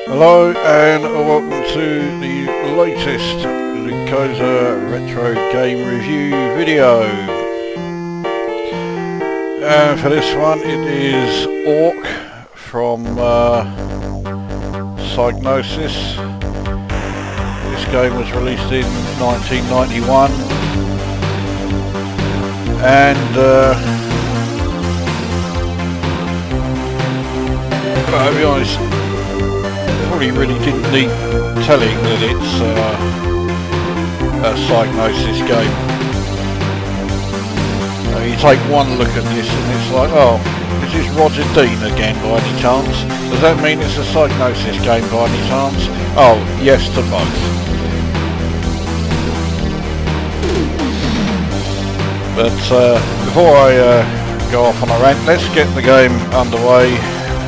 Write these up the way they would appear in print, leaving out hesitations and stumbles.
Hello and welcome to the latest Lukozer retro game review video. And for this one it is Orc from Psygnosis. This game was released in 1991 and I'll be honest, probably really didn't need telling that it's a Psygnosis game. You take one look at this and it's like, oh, is this Roger Dean again by any chance? Does that mean it's a Psygnosis game by any chance? Oh, yes to both. But before I go off on a rant, let's get the game underway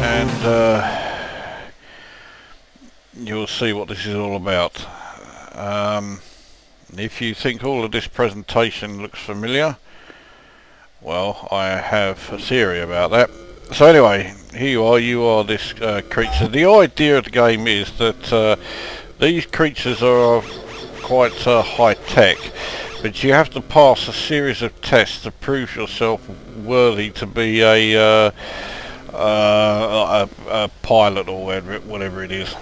and you'll see what this is all about. If you think all of this presentation looks familiar, well, I have a theory about that. So anyway, here you are this creature. The idea of the game is that these creatures are quite high tech, but you have to pass a series of tests to prove yourself worthy to be a pilot or whatever it is.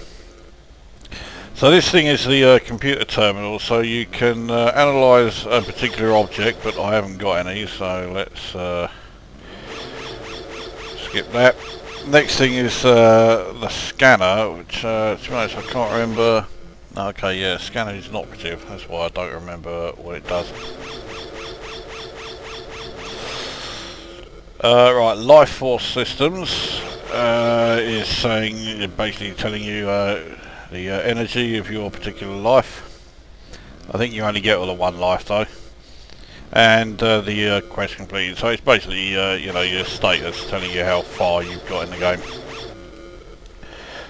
So this thing is the computer terminal, so you can analyse a particular object, but I haven't got any, so let's skip that. Next thing is the scanner, which to be honest I can't remember. Okay, yeah, scanner is not operative, that's why I don't remember what it does. Right, life force systems is saying, basically telling you the energy of your particular life. I think you only get all of one life though. And the quest completed. So it's basically you know, your status, telling you how far you've got in the game.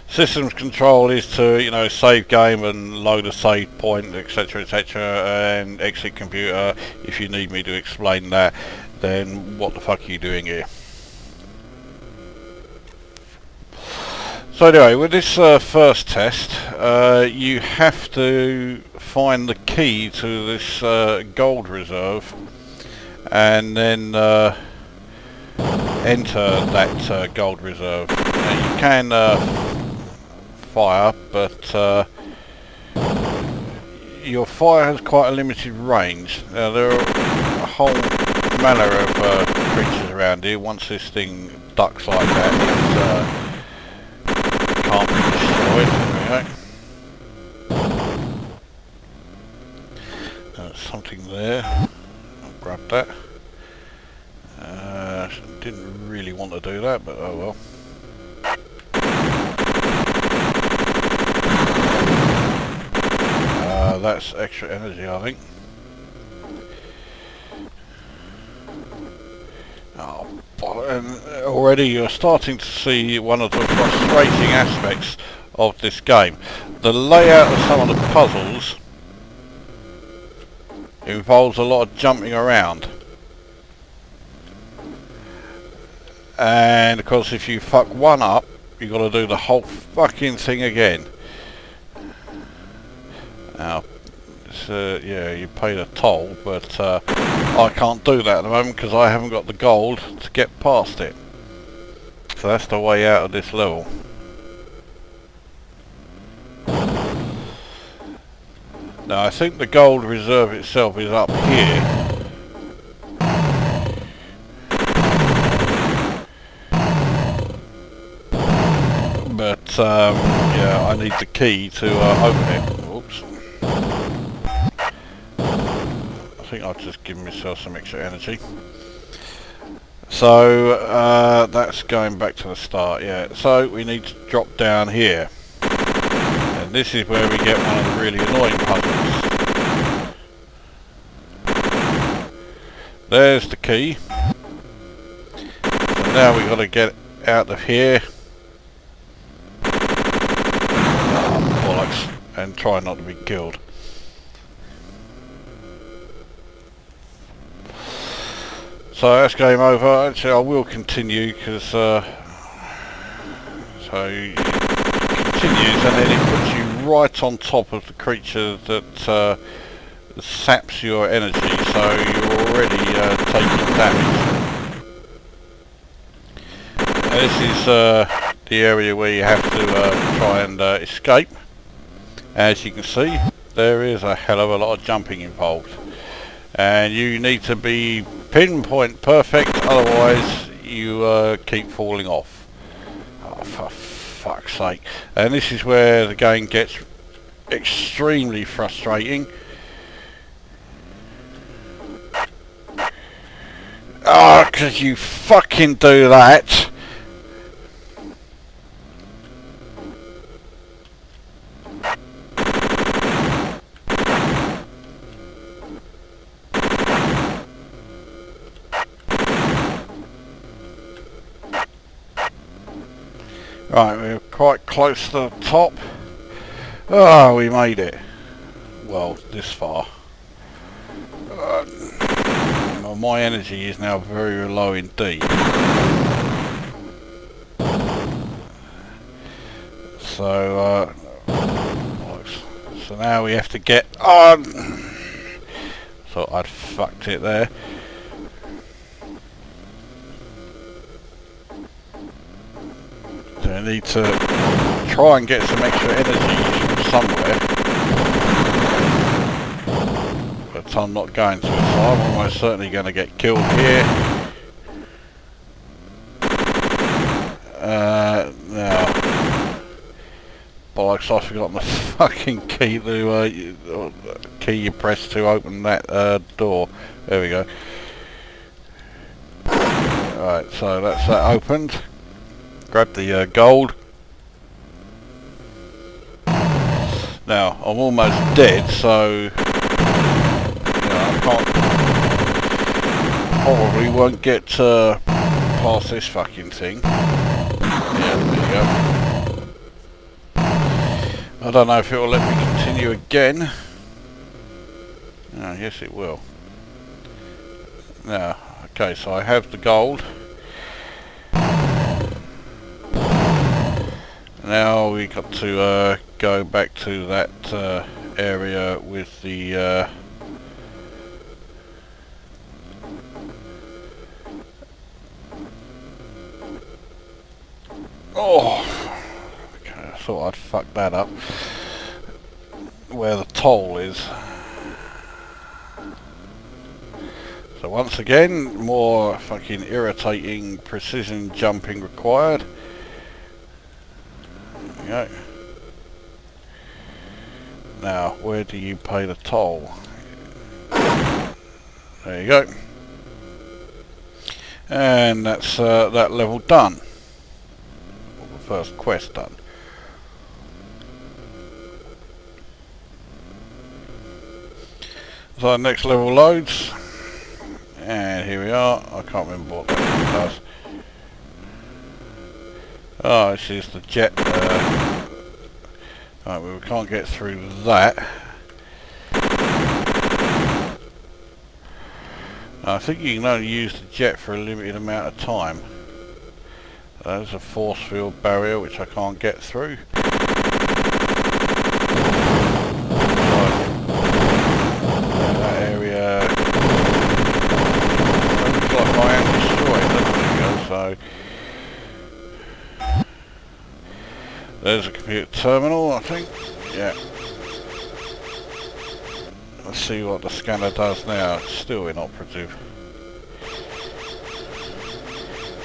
Systems control is to, you know, save game and load a save point, etc, etc, and exit computer. If you need me to explain that, then what the fuck are you doing here? So anyway, with this first test, you have to find the key to this gold reserve and then enter that gold reserve. Now you can fire, but your fire has quite a limited range. Now there are a whole manner of creatures around here. Once this thing ducks like that, can't be destroyed. There's something there. I'll grab that. Didn't really want to do that, but oh well. That's extra energy, I think. Oh, and already you're starting to see one of the frustrating aspects of this game. The layout of some of the puzzles involves a lot of jumping around. And of course if you fuck one up, you've got to do the whole fucking thing again. Now, yeah, you pay the toll, but I can't do that at the moment because I haven't got the gold to get past it. So that's the way out of this level. Now I think the gold reserve itself is up here. But yeah, I need the key to open it. Oops. I think I've just given myself some extra energy. So that's going back to the start, yeah. So we need to drop down here. And this is where we get one of the really annoying puzzles. There's the key. So now we've got to get out of here. Bollocks. And try not to be killed. So that's game over. Actually I will continue because so you continues, and then it puts you right on top of the creature that saps your energy, so you're already taking damage. This is the area where you have to try and escape. As you can see, there is a hell of a lot of jumping involved, and you need to be pinpoint perfect, otherwise you keep falling off. Oh, for fuck's sake. And this is where the game gets extremely frustrating. Oh, because you fucking do that. Right, we're quite close to the top. Oh, we made it. Well, this far. Well, my energy is now very low indeed. So, so now we have to get on. Thought I'd fucked it there. So I need to try and get some extra energy from somewhere. But I'm not going to, so I'm almost certainly going to get killed here. Now, bollocks, I've forgotten the fucking key to key you press to open that door. There we go. Alright, so that's that opened. Grab the gold. Now, I'm almost dead, so I probably won't get past this fucking thing. Yeah, there you go. I don't know if it will let me continue again. Oh, yes it will. Now, okay, so I have the gold. Now we got to go back to that area with the oh, okay, I thought I'd fucked that up. Where the toll is. So once again, more fucking irritating precision jumping required. There we go. Now, where do you pay the toll? There you go. And that's that level done. Or the first quest done. So the next level loads. And here we are. I can't remember what that does. Oh, this is the jet. Right, well, we can't get through that. I think you can only use the jet for a limited amount of time. There's a force field barrier which I can't get through. That area looks like I am destroyed, doesn't it? So there's a computer terminal, I think. Yeah. Let's see what the scanner does now. It's still inoperative.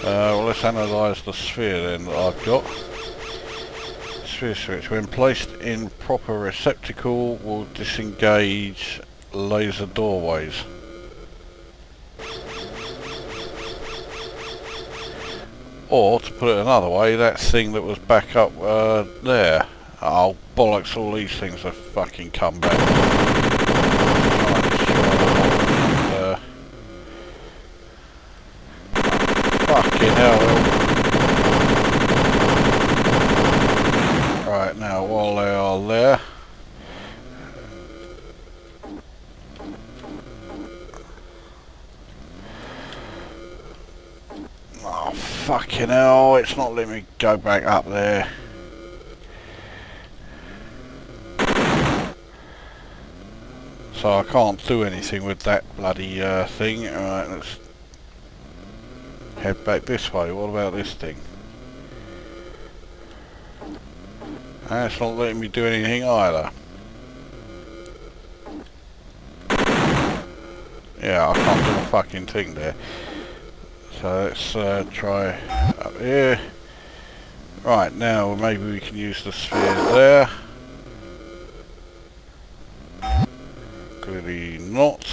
Well, let's analyse the sphere then that I've got. Sphere switch, when placed in proper receptacle, will disengage laser doorways. Or, to put it another way, that thing that was back up there. Oh, bollocks, all these things have fucking come back. Fucking hell. Right, now, while they are there... Oh, fucking hell, it's not letting me go back up there. So I can't do anything with that bloody thing. Alright, let's head back this way. What about this thing? That's not letting me do anything either. Yeah, I can't do a fucking thing there. So let's try up here. Right, now maybe we can use the sphere there. Clearly not.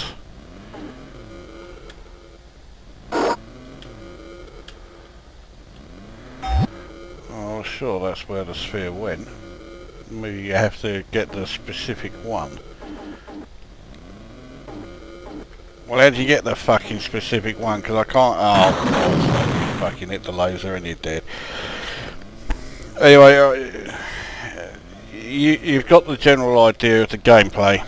Oh, sure, that's where the sphere went. Maybe you have to get the specific one. Well, how do you get the fucking specific one? Because I can't... Oh, you fucking hit the laser and you're dead. Anyway, you've got the general idea of the gameplay.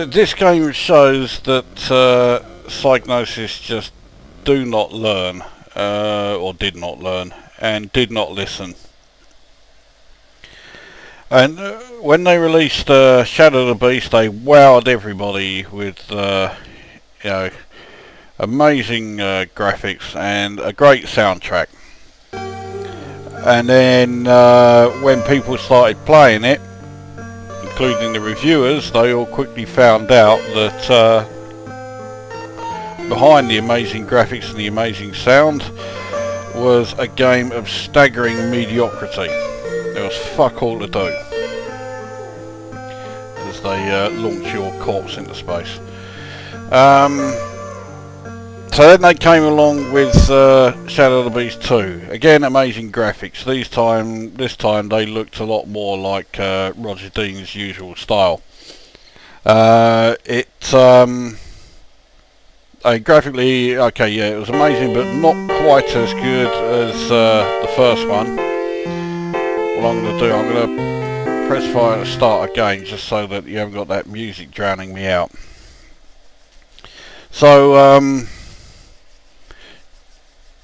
This game shows that Psygnosis just do not learn, or did not learn, and did not listen. And when they released Shadow of the Beast, they wowed everybody with, you know, amazing graphics and a great soundtrack. And then when people started playing it, including the reviewers, they all quickly found out that behind the amazing graphics and the amazing sound was a game of staggering mediocrity. There was fuck all to do as they launch your corpse into space. So then they came along with Shadow of the Beast 2. Again, amazing graphics. This time they looked a lot more like Roger Dean's usual style. Graphically, okay, yeah, it was amazing, but not quite as good as the first one. What I'm going to do, I'm going to press fire to start again, just so that you haven't got that music drowning me out. So,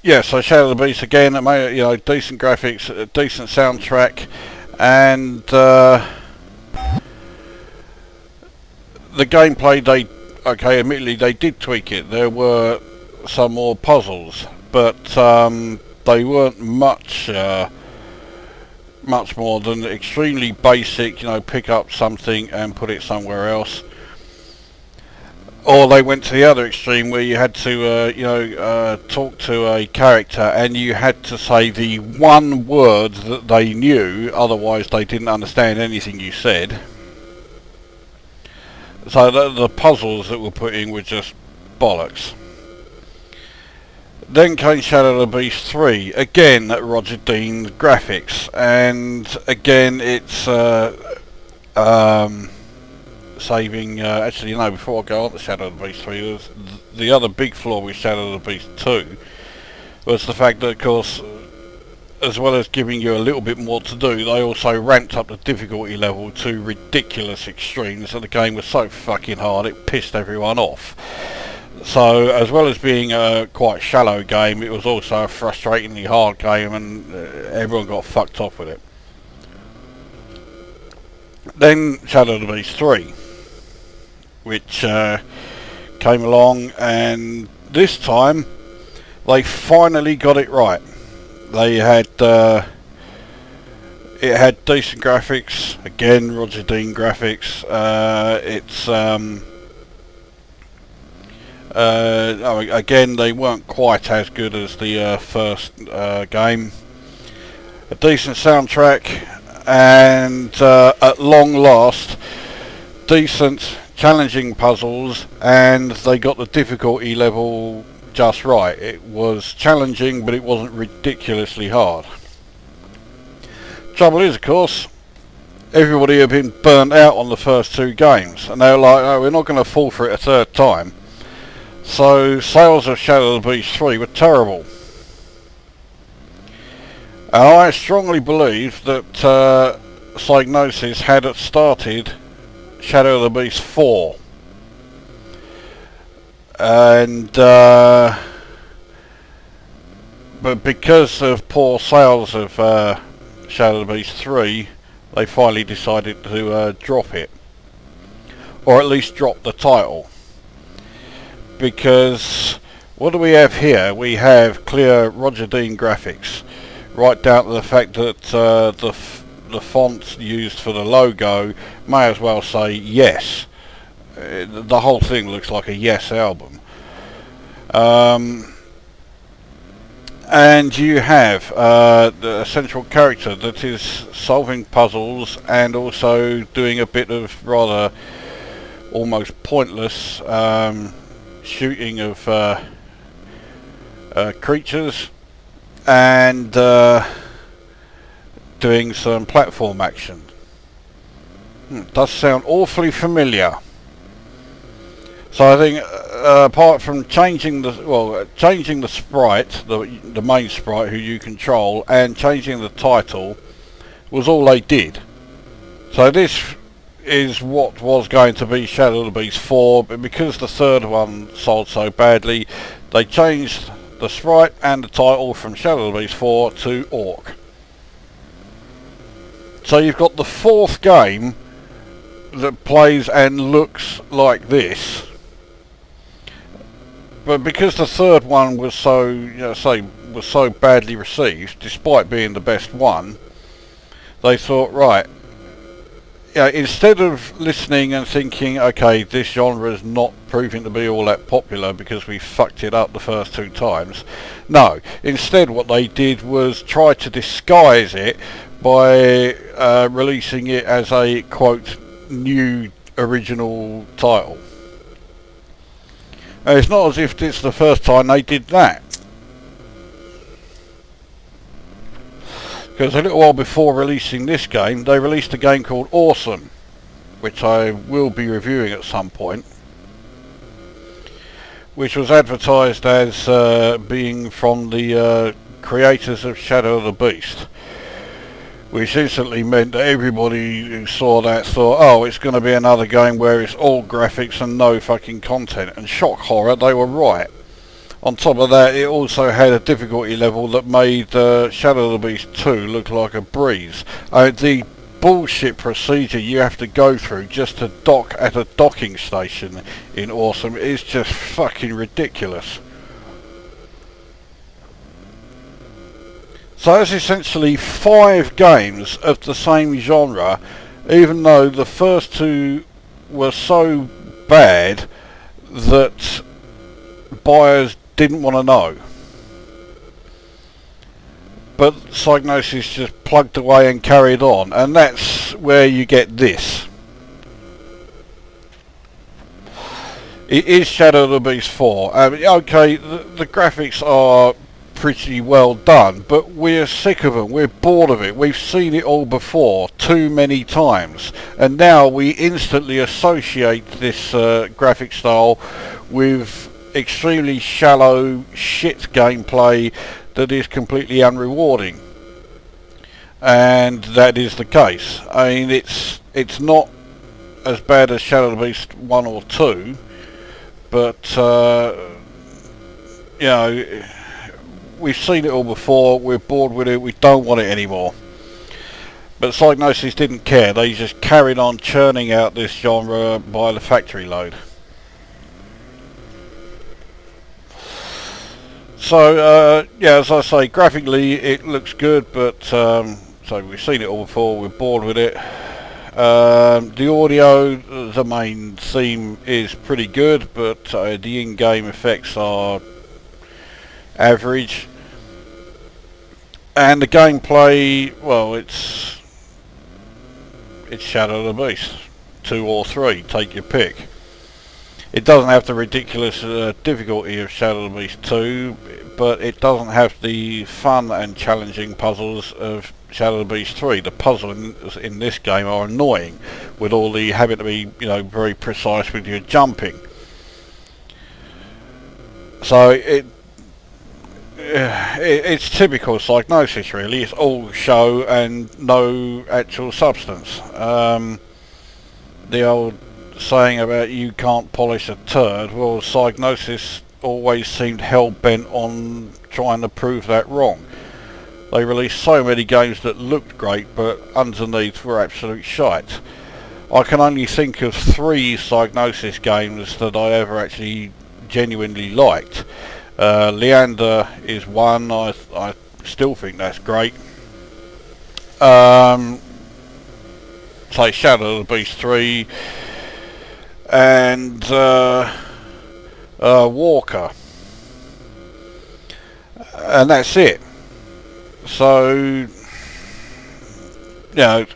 yeah, so Shadow of the Beast again, you know, decent graphics, a decent soundtrack, and the gameplay, admittedly they did tweak it. There were some more puzzles, but they weren't much more than extremely basic, you know, pick up something and put it somewhere else. Or they went to the other extreme where you had to, talk to a character and you had to say the one word that they knew, otherwise they didn't understand anything you said. So the puzzles that were put in were just bollocks. Then came Shadow of the Beast 3, again Roger Dean graphics, and again it's saving, actually no, before I go on to Shadow of the Beast 3, was the other big flaw with Shadow of the Beast 2 was the fact that, of course, as well as giving you a little bit more to do, they also ramped up the difficulty level to ridiculous extremes, and the game was so fucking hard it pissed everyone off. So, as well as being a quite shallow game, it was also a frustratingly hard game, and everyone got fucked off with it. Then Shadow of the Beast 3, which came along, and this time they finally got it right. They had it had decent graphics, again Roger Dean graphics. Again they weren't quite as good as the first game. A decent soundtrack, and at long last decent challenging puzzles, and they got the difficulty level just right. It was challenging, but it wasn't ridiculously hard. Trouble is, of course, everybody had been burnt out on the first two games, and they were like, oh, we're not going to fall for it a third time. So sales of Shadow of the Beast 3 were terrible. And I strongly believe that Psygnosis had started Shadow of the Beast 4. And but because of poor sales of Shadow of the Beast 3, they finally decided to drop it, or at least drop the title. Because what do we have here? We have clear Roger Dean graphics, right down to the fact that the font used for the logo may as well say Yes. The whole thing looks like a Yes album. And you have the central character that is solving puzzles and also doing a bit of rather almost pointless shooting of creatures and doing some platform action. Does sound awfully familiar. So I think apart from changing the sprite, the main sprite who you control, and changing the title was all they did. So this is what was going to be Shadow of the Beast 4, but because the third one sold so badly, they changed the sprite and the title from Shadow of the Beast 4 to Orc. So you've got the fourth game that plays and looks like this. But because the third one was so, was so badly received, despite being the best one, they thought, right, instead of listening and thinking, okay, this genre is not proving to be all that popular because we fucked it up the first two times. No, instead what they did was try to disguise it by releasing it as a, quote, new original title. And it's not as if it's the first time they did that. Because a little while before releasing this game, they released a game called Awesome, which I will be reviewing at some point, which was advertised as being from the creators of Shadow of the Beast, which instantly meant that everybody who saw that thought, oh, it's going to be another game where it's all graphics and no fucking content. And shock horror, they were right. On top of that, it also had a difficulty level that made Shadow of the Beast 2 look like a breeze. The bullshit procedure you have to go through just to dock at a docking station in Awesome is just fucking ridiculous. So it's essentially 5 games of the same genre, even though the first two were so bad that buyers didn't want to know. But Psygnosis just plugged away and carried on, and that's where you get this. It is Shadow of the Beast 4. Okay, the graphics are pretty well done, but we're sick of them, we're bored of it, we've seen it all before too many times, and now we instantly associate this graphic style with extremely shallow shit gameplay that is completely unrewarding. And that is the case. I mean, it's not as bad as Shadow of the Beast 1 or 2, but we've seen it all before, we're bored with it, we don't want it anymore. But Psygnosis didn't care, they just carried on churning out this genre by the factory load. So, as I say, graphically it looks good, but so we've seen it all before, we're bored with it. The audio, the main theme is pretty good, but the in-game effects are average, and the gameplay, well, it's Shadow of the Beast 2 or 3, take your pick. It doesn't have the ridiculous difficulty of Shadow of the Beast 2, but it doesn't have the fun and challenging puzzles of Shadow of the Beast 3. The puzzles in this game are annoying, with all the having to be, very precise with your jumping. So it's typical Psygnosis, really. It's all show and no actual substance. The old saying about you can't polish a turd, well, Psygnosis always seemed hell-bent on trying to prove that wrong. they released so many games that looked great but underneath were absolute shite. I can only think of 3 Psygnosis games that I ever actually genuinely liked. Leander is one. I still think that's great. Say Shadow of the Beast 3 and Walker, and that's it. So, you know,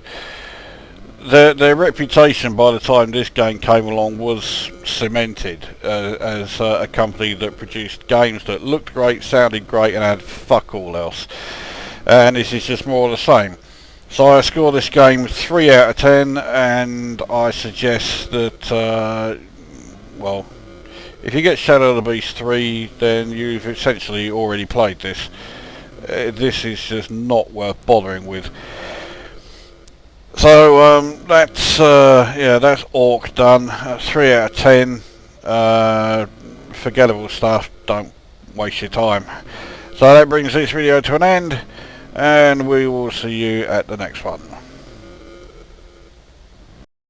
their reputation by the time this game came along was cemented as a company that produced games that looked great, sounded great, and had fuck all else. And this is just more of the same. So I score this game 3 out of 10, and I suggest that, well, if you get Shadow of the Beast 3, then you've essentially already played this. This is just not worth bothering with. So that's yeah, that's Orc done. 3 out of 10. Forgettable stuff. Don't waste your time. So that brings this video to an end, and we will see you at the next one.